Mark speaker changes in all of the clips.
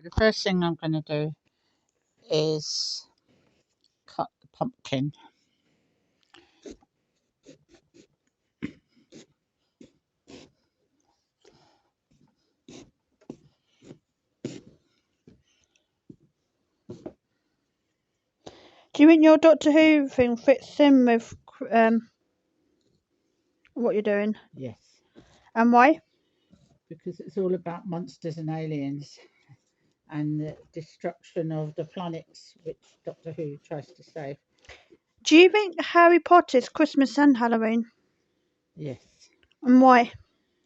Speaker 1: The first thing I'm going to do is cut the pumpkin.
Speaker 2: Do you think your Doctor Who thing fits in with what you're doing?
Speaker 1: Yes.
Speaker 2: And why?
Speaker 1: Because it's all about monsters and aliens and the destruction of the planets which Doctor Who tries to save.
Speaker 2: Do you think Harry Potter's Christmas and Halloween?
Speaker 1: Yes.
Speaker 2: And why?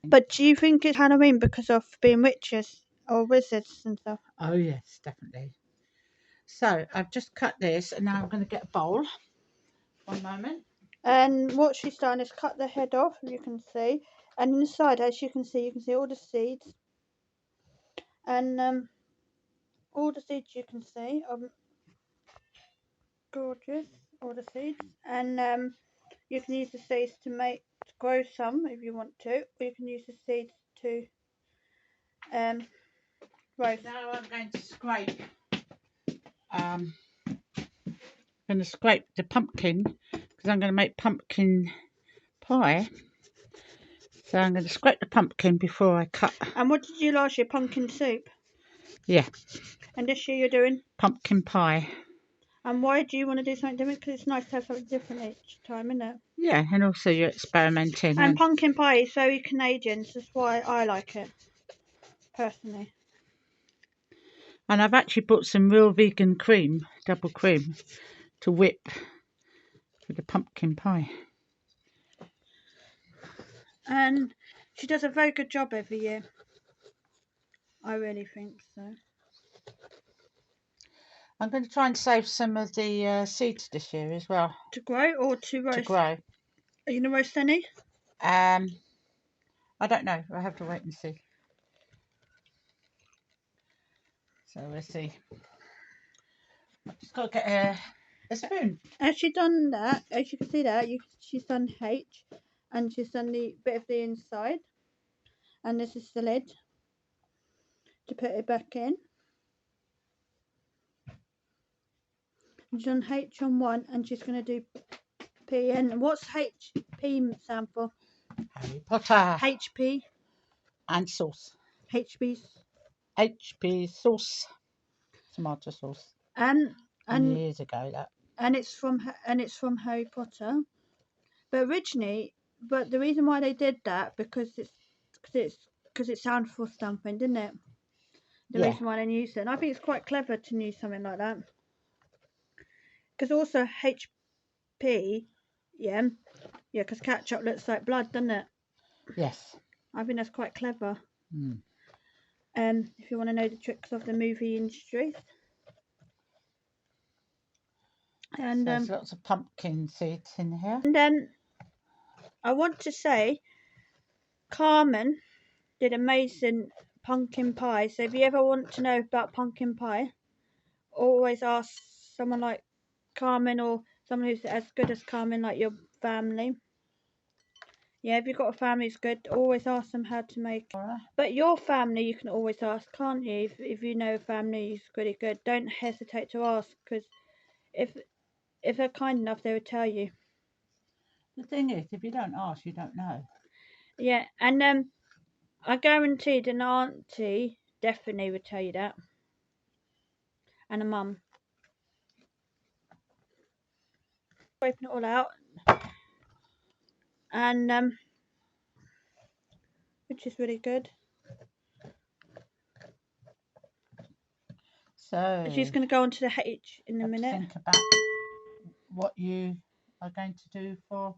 Speaker 2: But do you think it's Halloween because of being witches or wizards and stuff?
Speaker 1: Oh yes, definitely. So I've just cut this and now I'm going to get a bowl. One moment.
Speaker 2: And what she's done is cut the head off, you can see. And inside, as you can see all the seeds. And all the seeds you can see are gorgeous, all the seeds. And you can use the seeds to grow some if you want to, or you can use the seeds to grow.
Speaker 1: Now I'm going to scrape. I'm going to scrape the pumpkin because I'm going to make pumpkin pie. So I'm going to scrape the pumpkin before I cut.
Speaker 2: And what did you last year? Pumpkin soup?
Speaker 1: Yeah.
Speaker 2: And this year you're doing?
Speaker 1: Pumpkin pie.
Speaker 2: And why do you want to do something different? Because it's nice to have something different each time, isn't it?
Speaker 1: Yeah, and also you're experimenting.
Speaker 2: And pumpkin pie is very Canadian, so that's why I like it, personally.
Speaker 1: And I've actually bought some real vegan cream, double cream, to whip for the pumpkin pie.
Speaker 2: And she does a very good job every year. I really think so.
Speaker 1: I'm going to try and save some of the seeds this year as well.
Speaker 2: To grow or to roast?
Speaker 1: To grow.
Speaker 2: Are you going to roast any?
Speaker 1: I don't know. I'll have to wait and see. So we'll see. I've just got to get a spoon.
Speaker 2: As she's done that, as you can see that, she's done H, and she's done the bit of the inside. And this is the lid to put it back in. She's done H on one, and she's going to do P. And what's HP stand for?
Speaker 1: Harry Potter.
Speaker 2: HP.
Speaker 1: And sauce.
Speaker 2: HP.
Speaker 1: HP sauce. Tomato sauce.
Speaker 2: And
Speaker 1: years ago that.
Speaker 2: And it's from Harry Potter. But the reason why they did that because it sounds for something, didn't it? The reason why they used it, and I think it's quite clever to use something like that. Because also HP, yeah, because ketchup looks like blood, doesn't it?
Speaker 1: Yes.
Speaker 2: I think that's quite clever.
Speaker 1: Mm.
Speaker 2: If you want to know the tricks of the movie industry. And
Speaker 1: so there's lots of pumpkin seeds in here.
Speaker 2: And then I want to say, Carmen did amazing pumpkin pie. So if you ever want to know about pumpkin pie, always ask someone like Carmen or someone who's as good as Carmen, like your family. Yeah, if you've got a family who's good, always ask them how to make. But your family, you can always ask, can't you? If you know a family who's really good, don't hesitate to ask, because if they're kind enough, they will tell you.
Speaker 1: The thing is, if you don't ask, you don't know.
Speaker 2: Yeah, and I guaranteed an auntie definitely would tell you that. And a mum. Open it all out. And which is really good.
Speaker 1: So
Speaker 2: she's going to go on to the H in a minute.
Speaker 1: Think about what you are going to do for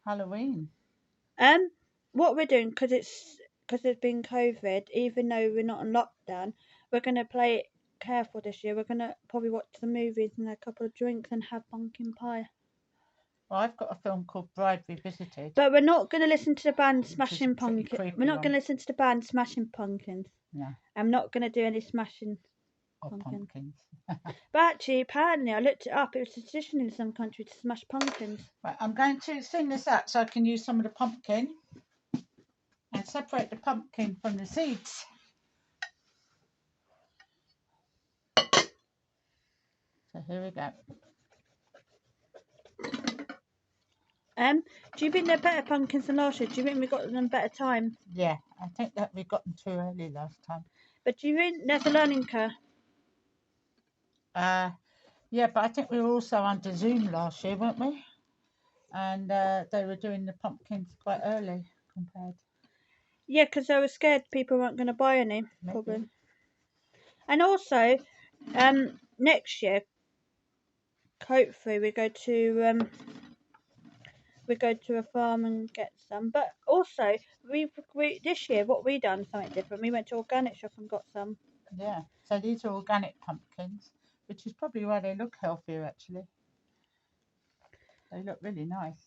Speaker 1: Halloween.
Speaker 2: What we're doing, because there's been COVID, even though we're not on lockdown, we're going to play it careful this year. We're going to probably watch the movies and a couple of drinks and have pumpkin pie.
Speaker 1: Well, I've got a film called Bride Revisited.
Speaker 2: But we're not going to listen to the band Smashing Pumpkins. We're not going to listen to the band Smashing Pumpkins.
Speaker 1: No.
Speaker 2: I'm not going to do any smashing
Speaker 1: pumpkins.
Speaker 2: But actually, apparently, I looked it up. It was a tradition in some countries to smash pumpkins.
Speaker 1: Right, I'm going to thin this out so I can use some of the pumpkin and separate the pumpkin from the seeds. So here we go.
Speaker 2: Do you think they're better pumpkins than last year? Do you think we got them better time?
Speaker 1: Yeah, I think that we got them too early last time.
Speaker 2: But do you think there's a learning curve?
Speaker 1: Yeah, but I think we were also under Zoom last year, weren't we? And they were doing the pumpkins quite early compared.
Speaker 2: Yeah, because they were scared people weren't going to buy any.
Speaker 1: Maybe.
Speaker 2: Probably. And also, next year, hopefully we go to a farm and get some. But also, we this year what we done something different. We went to organic shop and got some.
Speaker 1: Yeah. So these are organic pumpkins, which is probably why they look healthier actually. They look really nice.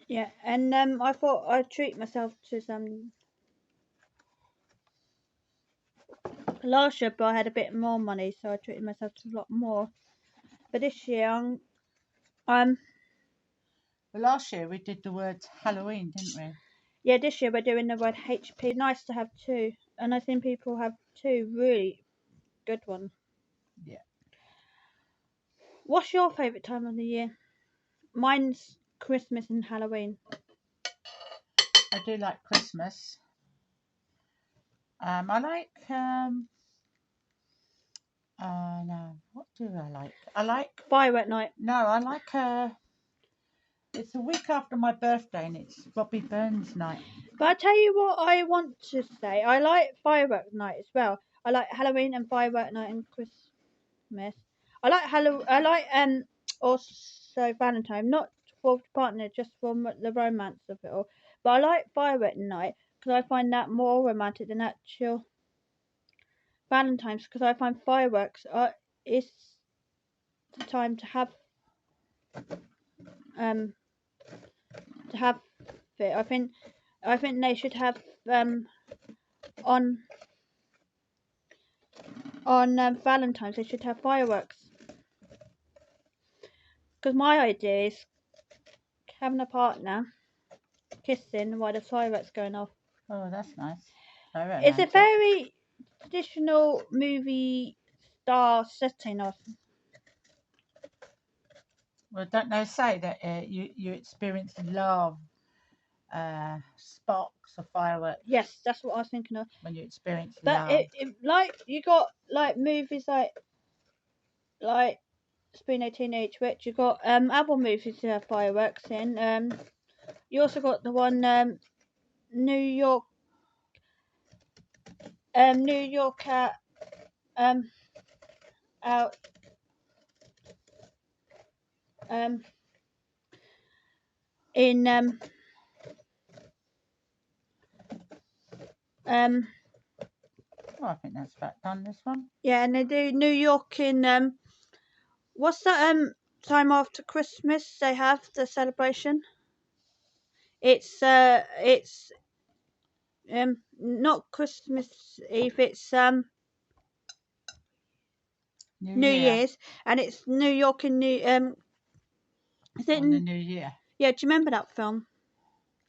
Speaker 2: Yeah, and I thought I'd treat myself to some. Last year, but I had a bit more money, so I treated myself to a lot more. But this year, I'm
Speaker 1: Well, last year we did the word Halloween, didn't we?
Speaker 2: yeah, this year we're doing the word HP. Nice to have two, and I think people have two really good ones.
Speaker 1: Yeah.
Speaker 2: What's your favourite time of the year? Mine's Christmas and Halloween.
Speaker 1: I do like Christmas. I like no, what do I like? I like
Speaker 2: Firework night.
Speaker 1: no, I like it's a week after my birthday and it's Robbie Burns night.
Speaker 2: But I tell you what I want to say. I like firework night as well. I like Halloween and firework night and Christmas. I like also Valentine, not for the partner, just for the romance of it all. But I like firework night because I find that more romantic than actual Valentine's because I find fireworks it's the time to have it. I think they should have on Valentine's they should have fireworks because my idea is having a partner kissing while the fireworks going off.
Speaker 1: Oh, that's nice. Very
Speaker 2: It's a
Speaker 1: romantic.
Speaker 2: very traditional movie star setting.
Speaker 1: Well, don't they say that you experience love, sparks of fireworks
Speaker 2: Yes, that's what I was thinking of.
Speaker 1: when you experience
Speaker 2: But
Speaker 1: love?
Speaker 2: like you got like movies like Spoon a Teenage Witch. You got other movies that have fireworks in. You also got the one New York out in
Speaker 1: Well, I think that's about done. This one.
Speaker 2: yeah, and they do New York in what's that time after Christmas they have the celebration. It's not Christmas Eve. It's New Year's, and it's New York in New is it
Speaker 1: on the New Year.
Speaker 2: Yeah, do you remember that film?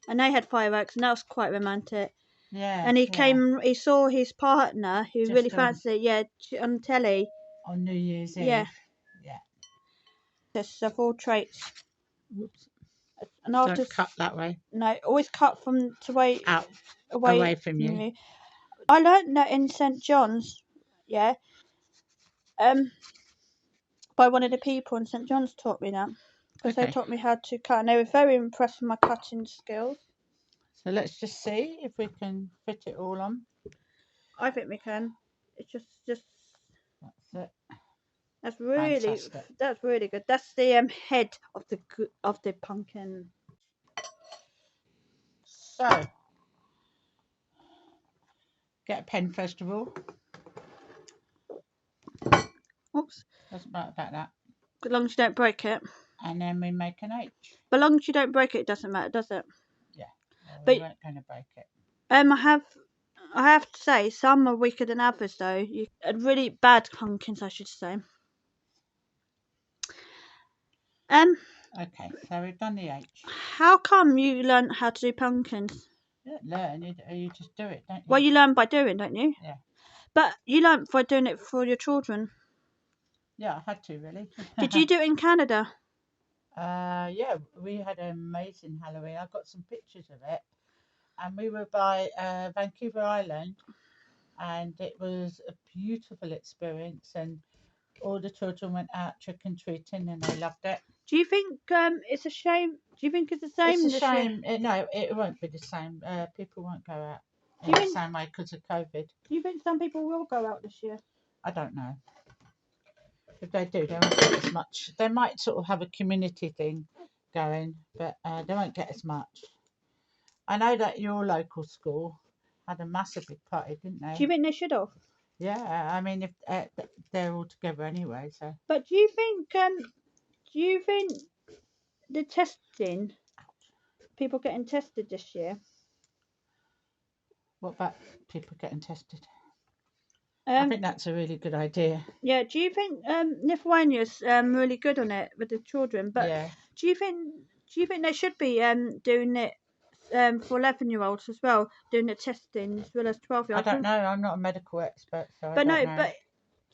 Speaker 2: And they had fireworks, and that was quite romantic.
Speaker 1: Yeah.
Speaker 2: And he saw his partner, who
Speaker 1: Just
Speaker 2: really
Speaker 1: on-
Speaker 2: fancied it, yeah, on telly.
Speaker 1: on New Year's Eve.
Speaker 2: Yeah.
Speaker 1: Yeah.
Speaker 2: Just of all traits.
Speaker 1: Oops.
Speaker 2: And after
Speaker 1: Don't cut that way.
Speaker 2: no, always cut from to way
Speaker 1: Out.
Speaker 2: away
Speaker 1: from you.
Speaker 2: I learned that in St John's, yeah, by one of the people in St John's taught me that because they taught me how to cut, and they were very impressed with my cutting skills.
Speaker 1: So let's just see if we can fit it all on.
Speaker 2: I think we can. It's just
Speaker 1: That's it.
Speaker 2: that's really
Speaker 1: Fantastic.
Speaker 2: That's really good. That's the head of the pumpkin.
Speaker 1: So get a pen first of all.
Speaker 2: Oops.
Speaker 1: Doesn't matter about that.
Speaker 2: As long as you don't break it.
Speaker 1: And then we make an H.
Speaker 2: But as long as you don't break it, it doesn't matter, does it?
Speaker 1: Yeah. Well,
Speaker 2: But
Speaker 1: we weren't going to break it.
Speaker 2: I have to say, some are weaker than others, though. Really bad pumpkins, I should say.
Speaker 1: Okay, so we've done the H.
Speaker 2: How come you learn how to do pumpkins?
Speaker 1: You don't learn, you just do it, don't you?
Speaker 2: Well, you learn by doing, don't you?
Speaker 1: Yeah.
Speaker 2: But you learn by doing it for your children.
Speaker 1: Yeah, I had to really.
Speaker 2: Did you do it in Canada?
Speaker 1: Yeah, we had an amazing Halloween. I've got some pictures of it, and we were by Vancouver Island, and it was a beautiful experience. And all the children went out trick and treating, and they loved it.
Speaker 2: Do you think it's a shame? Do you think it's the
Speaker 1: It's
Speaker 2: same
Speaker 1: a
Speaker 2: this year?
Speaker 1: shame. No, it won't be the same. People won't go out
Speaker 2: Do
Speaker 1: in
Speaker 2: you
Speaker 1: the
Speaker 2: think?
Speaker 1: same way because of COVID.
Speaker 2: Do you think some people will go out this year?
Speaker 1: I don't know. If they do, they won't get as much. They might sort of have a community thing going, but they won't get as much. I know that your local school had a massive big party, didn't
Speaker 2: Do
Speaker 1: they?
Speaker 2: you think they should have?
Speaker 1: Yeah, I mean, if they're all together anyway, so
Speaker 2: But do you think? Do you think the testing, people getting tested this year?
Speaker 1: what about people getting tested? I think that's a really good idea.
Speaker 2: Yeah. Do you think Lithuania's really good on it with the children? But
Speaker 1: Yeah,
Speaker 2: do you think they should be doing it for 11-year-olds as well, doing the testing as well as
Speaker 1: I
Speaker 2: 12-year-olds?
Speaker 1: don't know. I'm not a medical expert, so I
Speaker 2: But
Speaker 1: don't
Speaker 2: no,
Speaker 1: know.
Speaker 2: but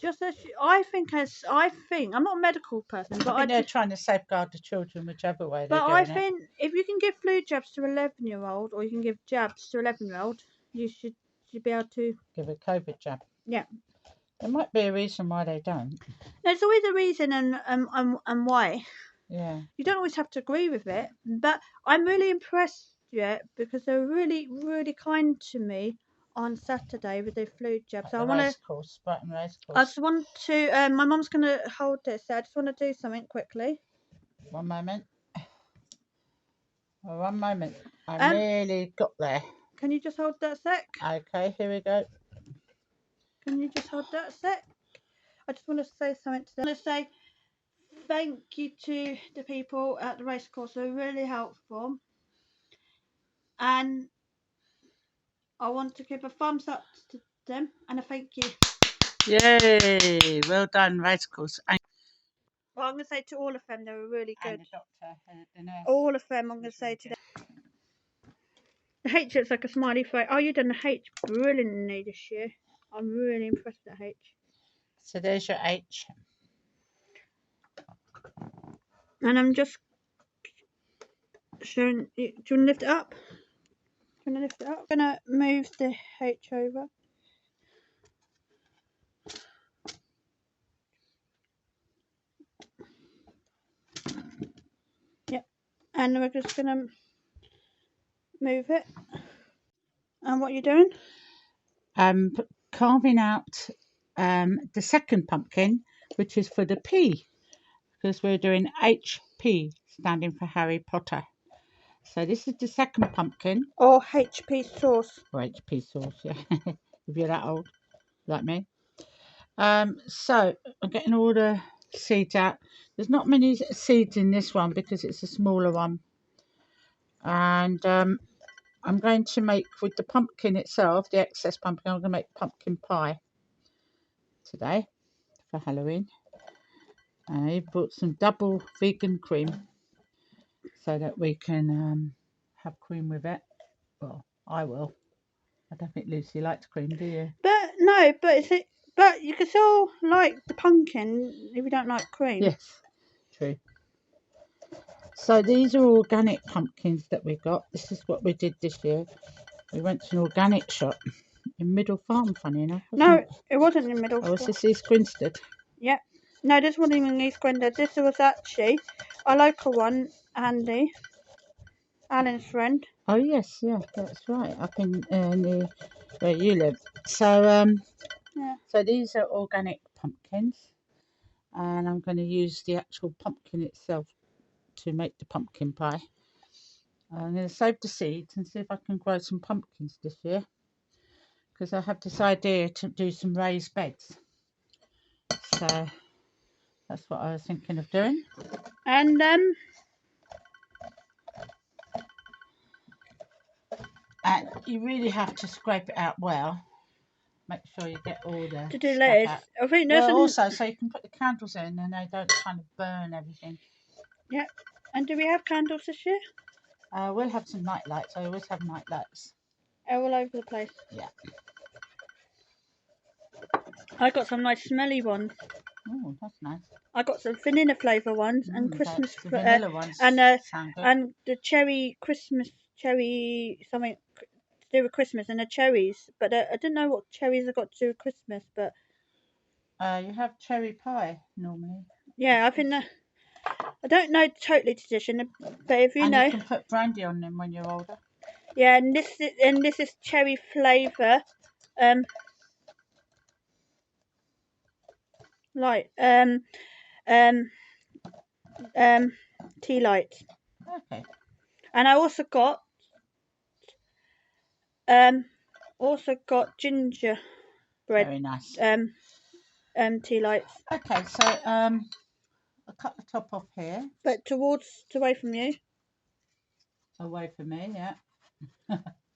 Speaker 2: just as I think I'm not a medical person, but
Speaker 1: I think they're trying to safeguard the children whichever way they're
Speaker 2: I
Speaker 1: doing it.
Speaker 2: think if you can give flu jabs to 11-year-old or you can give jabs to 11-year-old, you should be able to.
Speaker 1: Give a COVID jab.
Speaker 2: Yeah.
Speaker 1: There might be a reason why they don't.
Speaker 2: There's always a reason and why.
Speaker 1: Yeah.
Speaker 2: You don't always have to agree with it, but I'm really impressed yet because they're really, really kind to me on Saturday with their flu jab.
Speaker 1: At
Speaker 2: So I
Speaker 1: the
Speaker 2: want
Speaker 1: race
Speaker 2: to.
Speaker 1: course, Brighton race
Speaker 2: I
Speaker 1: course.
Speaker 2: just want to. My mum's gonna hold this. So I just want to do something quickly.
Speaker 1: One moment. One moment. I
Speaker 2: Um,
Speaker 1: nearly got there.
Speaker 2: can you just hold that sec?
Speaker 1: Okay, here we go.
Speaker 2: Can you just hold that sec? I just want to say something to them. I want to say thank you to the people at the race course. They're really helpful. And I want to give a thumbs up to them and a thank you.
Speaker 1: Yay! Well done, race course.
Speaker 2: Well, I'm going to say to all of them, they were really good.
Speaker 1: And the doctor, the nurse.
Speaker 2: All of them, I'm going to say to them. The H looks like a smiley face. Oh, you've done the H brilliantly this year. I'm really impressed with the H.
Speaker 1: So there's your H.
Speaker 2: And I'm just showing. Do you want to lift it up? Do you want to lift it up? I'm going to move the H over. Yep. And we're just going to move it. And what are you doing?
Speaker 1: Carving out the second pumpkin, which is for the P, because we're doing HP, standing for Harry Potter. So this is the second pumpkin.
Speaker 2: Or HP sauce.
Speaker 1: Or HP sauce, yeah. If you're that old, like me. So I'm getting all the seeds out. There's not many seeds in this one because it's a smaller one. And I'm going to make, with the pumpkin itself, the excess pumpkin, I'm going to make pumpkin pie today for Halloween. And I bought some double vegan cream so that we can have cream with it. Well, I will. I don't think Lucy likes cream, do you?
Speaker 2: But no, but you can still like the pumpkin if you don't like cream.
Speaker 1: Yes, true. So these are organic pumpkins that we got. This is what we did this year. We went to an organic shop in Middle Farm, funny enough.
Speaker 2: No, it wasn't in Middle.
Speaker 1: Oh, was this East Grinstead?
Speaker 2: Yeah. No, this wasn't in East Grinstead. This was actually a local one, Andy, Alan's friend.
Speaker 1: Oh yes, yeah, that's right. Up in near where you live. So
Speaker 2: Yeah.
Speaker 1: so these are organic pumpkins, and I'm going to use the actual pumpkin itself to make the pumpkin pie. I'm going to save the seeds and see if I can grow some pumpkins this year, because I have this idea to do some raised beds. So that's what I was thinking of doing.
Speaker 2: And
Speaker 1: you really have to scrape it out well. Make sure you get all the
Speaker 2: to do
Speaker 1: stuff
Speaker 2: lettuce,
Speaker 1: out.
Speaker 2: I think there's
Speaker 1: Also, so you can put the candles in and they don't kind of burn everything.
Speaker 2: Yeah. And do we have candles this year?
Speaker 1: We'll have some night lights. I always have night lights.
Speaker 2: All over the place.
Speaker 1: Yeah.
Speaker 2: I got some nice smelly ones.
Speaker 1: Oh, that's nice.
Speaker 2: I got some vanilla flavour ones and Christmas
Speaker 1: The vanilla ones sound good.
Speaker 2: and the cherry something to do with Christmas and the cherries. But I didn't know what cherries I got to do with Christmas. But
Speaker 1: You have cherry pie normally.
Speaker 2: yeah, I think I don't know totally tradition, but if you
Speaker 1: And
Speaker 2: know,
Speaker 1: you can put brandy on them when you're older.
Speaker 2: yeah, and this is cherry flavour, like um tea lights,
Speaker 1: Okay.
Speaker 2: and I also got gingerbread
Speaker 1: Very nice.
Speaker 2: tea lights,
Speaker 1: Okay, so I'll cut the top off here.
Speaker 2: but away from you.
Speaker 1: Away from me, yeah.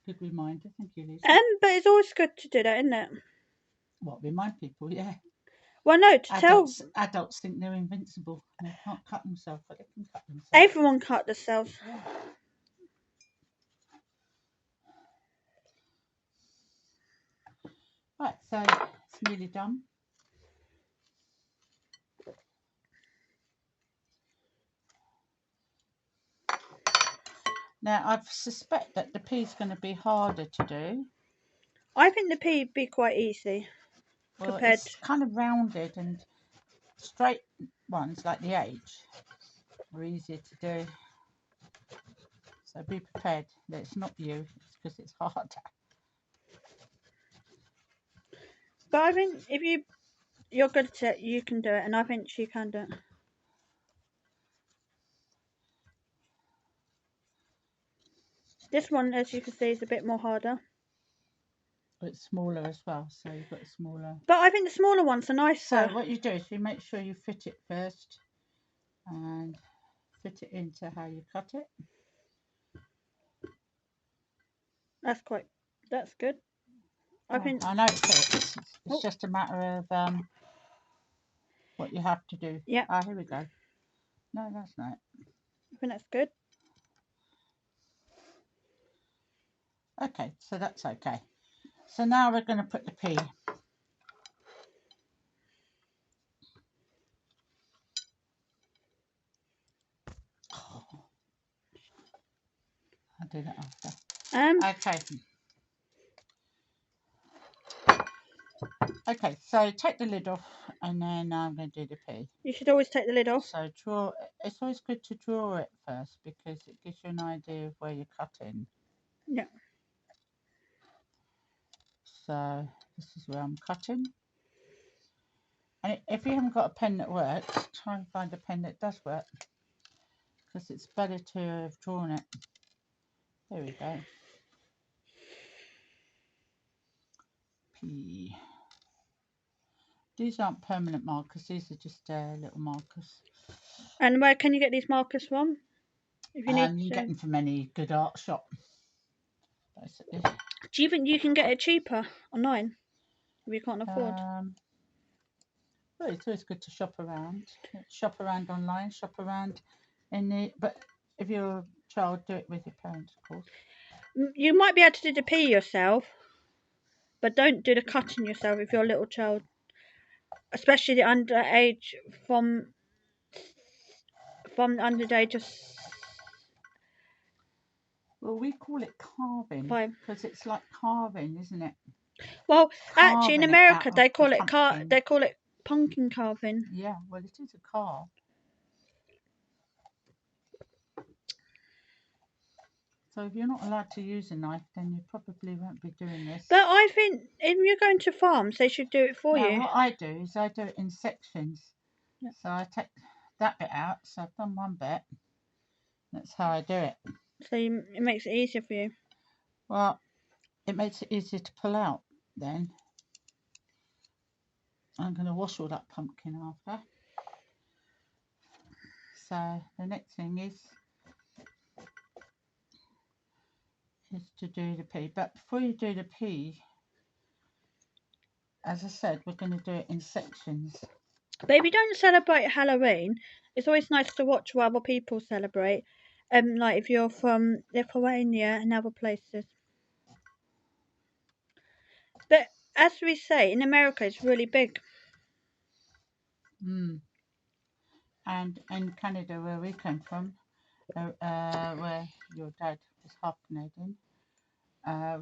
Speaker 1: Good reminder. Thank you, Lisa.
Speaker 2: But it's always good to do that, isn't it?
Speaker 1: What, remind people, yeah.
Speaker 2: Well, no, to
Speaker 1: Adults think they're invincible. They can't cut themselves, but they can cut themselves.
Speaker 2: Everyone cut themselves.
Speaker 1: Yeah. Right, so it's nearly done. Now, I suspect that the pea's going to be harder to do.
Speaker 2: I think the pea would be quite easy.
Speaker 1: Well, it's kind of rounded, and straight ones like the H are easier to do. So be prepared that it's not you, it's because it's harder.
Speaker 2: But I think if you're good at it, you can do it, and I think she can do it. This one, as you can see, is a bit more harder.
Speaker 1: But it's smaller as well, so you've got a smaller.
Speaker 2: But I think the smaller ones are nicer.
Speaker 1: So what you do is you make sure you fit it first, and fit it into how you cut it.
Speaker 2: That's good. I
Speaker 1: know it fits. It's just a matter of what you have to do.
Speaker 2: Yeah.
Speaker 1: Ah, here we go. No, that's not.
Speaker 2: I think that's good.
Speaker 1: Okay, so that's okay. So now we're going to put the pea. I'll do that after. Okay. Okay, so take the lid off, and then I'm going to do the pea.
Speaker 2: You should always take the lid off.
Speaker 1: So draw. It's always good to draw it first because it gives you an idea of where you're cutting.
Speaker 2: Yeah.
Speaker 1: So this is where I'm cutting. And if you haven't got a pen that works, try and find a pen that does work, because it's better to have drawn it. There we go. P. These aren't permanent markers, these are just little markers.
Speaker 2: And where can you get these markers from? If you need
Speaker 1: you get them from any good art shop, basically.
Speaker 2: Do you think you can get it cheaper online if you can't afford?
Speaker 1: Well, it's always good to shop around. Shop around online, shop around but if you're a child, do it with your parents, of course.
Speaker 2: You might be able to do the pea yourself, but don't do the cutting yourself if you're a little child, especially the underage from under the age of.
Speaker 1: Well, we call it carving because it's like carving, isn't it?
Speaker 2: Well, actually, in America they call it pumpkin carving.
Speaker 1: Yeah, well, it is a carve. So if you're not allowed to use a knife, then you probably won't be doing this.
Speaker 2: But I think if you're going to farms, they should do it for you.
Speaker 1: What I do is I do it in sections. Yeah. So I take that bit out. So I've done one bit. That's how I do it.
Speaker 2: So it makes it easier for you.
Speaker 1: Well, it makes it easier to pull out then. I'm going to wash all that pumpkin after. So the next thing is to do the pea. But before you do the pea, as I said, we're going to do it in sections.
Speaker 2: But if you don't celebrate Halloween, it's always nice to watch what other people celebrate. Like if you're from Lithuania and other places. But as we say, in America, it's really big.
Speaker 1: And in Canada, where we came from, where your dad was half Canadian,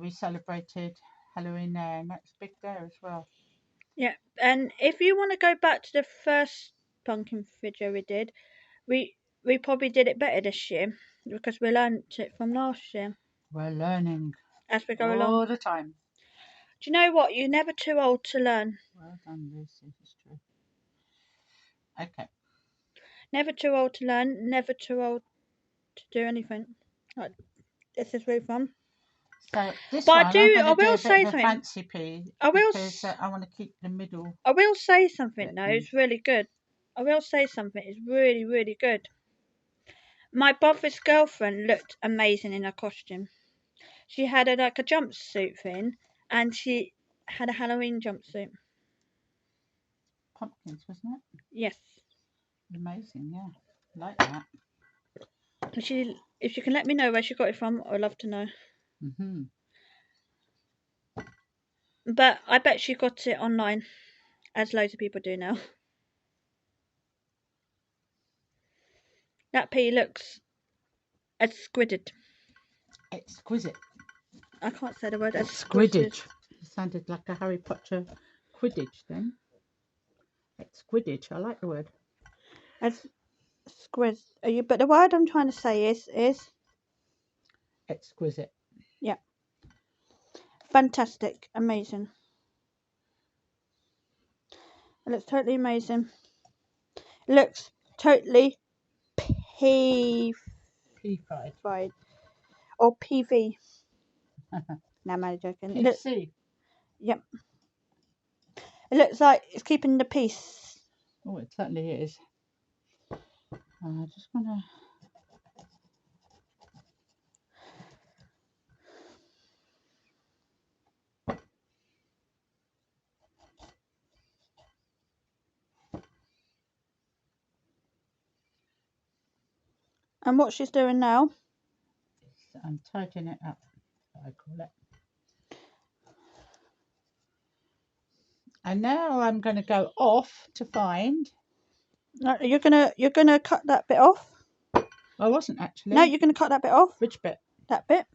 Speaker 1: we celebrated Halloween there, and that's big there as well.
Speaker 2: Yeah, and if you want to go back to the first pumpkin video we did, we probably did it better this year because we learnt it from last year
Speaker 1: We're learning
Speaker 2: as we go
Speaker 1: all
Speaker 2: along.
Speaker 1: the time.
Speaker 2: Do you know what? You're never too old to learn.
Speaker 1: Well done, Lucy. It's true. Okay.
Speaker 2: Never too old to learn. Never too old to do anything. Right, this is really fun.
Speaker 1: So this
Speaker 2: But
Speaker 1: one, I'm going
Speaker 2: I
Speaker 1: to do
Speaker 2: will
Speaker 1: a bit
Speaker 2: say
Speaker 1: of a
Speaker 2: something.
Speaker 1: fancy pea
Speaker 2: I will.
Speaker 1: because I want to keep the middle.
Speaker 2: I will say something
Speaker 1: bit
Speaker 2: though.
Speaker 1: in.
Speaker 2: It's really good. I will say something. It's really, really good. My brother's girlfriend looked amazing in her costume. She had like a jumpsuit thing, and she had a Halloween jumpsuit.
Speaker 1: Pumpkins, wasn't it?
Speaker 2: Yes.
Speaker 1: Amazing, yeah. Like that.
Speaker 2: If she can let me know where she got it from, I'd love to know. But I bet she got it online, as loads of people do now. That pea looks exquisite.
Speaker 1: Exquisite.
Speaker 2: I can't say the word
Speaker 1: Exquidage. It sounded like a Harry Potter Quidditch then. Exquidage. I like the word.
Speaker 2: Exquisite. But the word I'm trying to say is
Speaker 1: exquisite.
Speaker 2: Yeah. Fantastic. Amazing. It looks totally amazing. It looks totally
Speaker 1: P5.
Speaker 2: Or PV. No, I'm only joking.
Speaker 1: PC.
Speaker 2: Yep. It looks like it's keeping the peace.
Speaker 1: Oh, it certainly is. I just want to.
Speaker 2: And what she's doing now,
Speaker 1: I'm tightening it up, I call it. And now I'm going to go off to find.
Speaker 2: you're gonna cut that bit off.
Speaker 1: I wasn't actually.
Speaker 2: No, you're gonna cut that bit off.
Speaker 1: Which bit?
Speaker 2: That bit.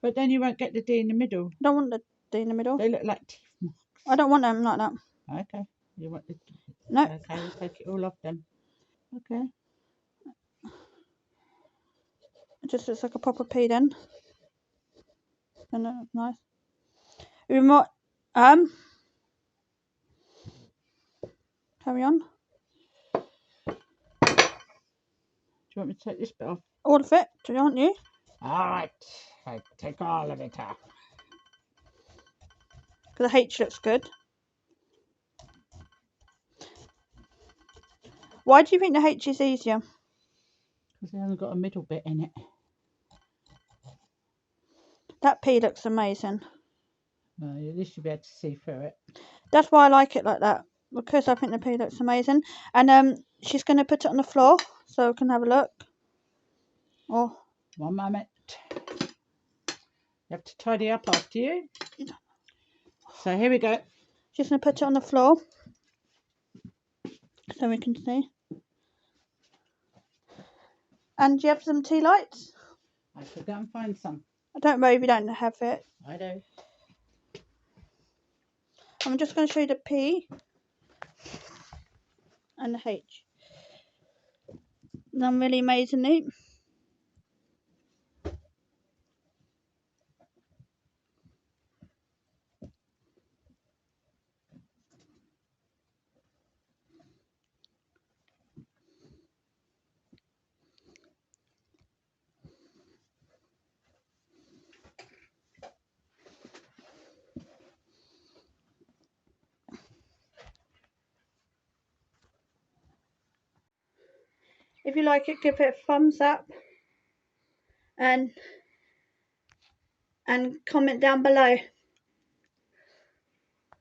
Speaker 1: But then you won't get the D in the middle.
Speaker 2: I don't want the D in the middle.
Speaker 1: They look like teeth marks.
Speaker 2: I don't want them like that.
Speaker 1: Okay. You want the.
Speaker 2: No.
Speaker 1: Okay, we'll take it all off then. Okay.
Speaker 2: It just looks like a proper pea then. And that's nice. We might carry on.
Speaker 1: Do you want me to take this bit off?
Speaker 2: All of it, aren't you?
Speaker 1: Alright. I take all of it off.
Speaker 2: Because the H looks good. Why do you think the H is easier?
Speaker 1: Because it hasn't got a middle bit in it.
Speaker 2: That P looks amazing.
Speaker 1: Well, at least you'll be able to see through it.
Speaker 2: That's why I like it like that. Because I think the P looks amazing. And she's going to put it on the floor so we can have a look. Oh.
Speaker 1: 1 moment. You have to tidy up after you. So here we go.
Speaker 2: She's going to put it on the floor so we can see. And do you have some tea lights?
Speaker 1: I should go and find some.
Speaker 2: I don't know if you don't have it.
Speaker 1: I do.
Speaker 2: I'm just going to show you the P and the H. Done really amazingly. If you like it, give it a thumbs up and comment down below.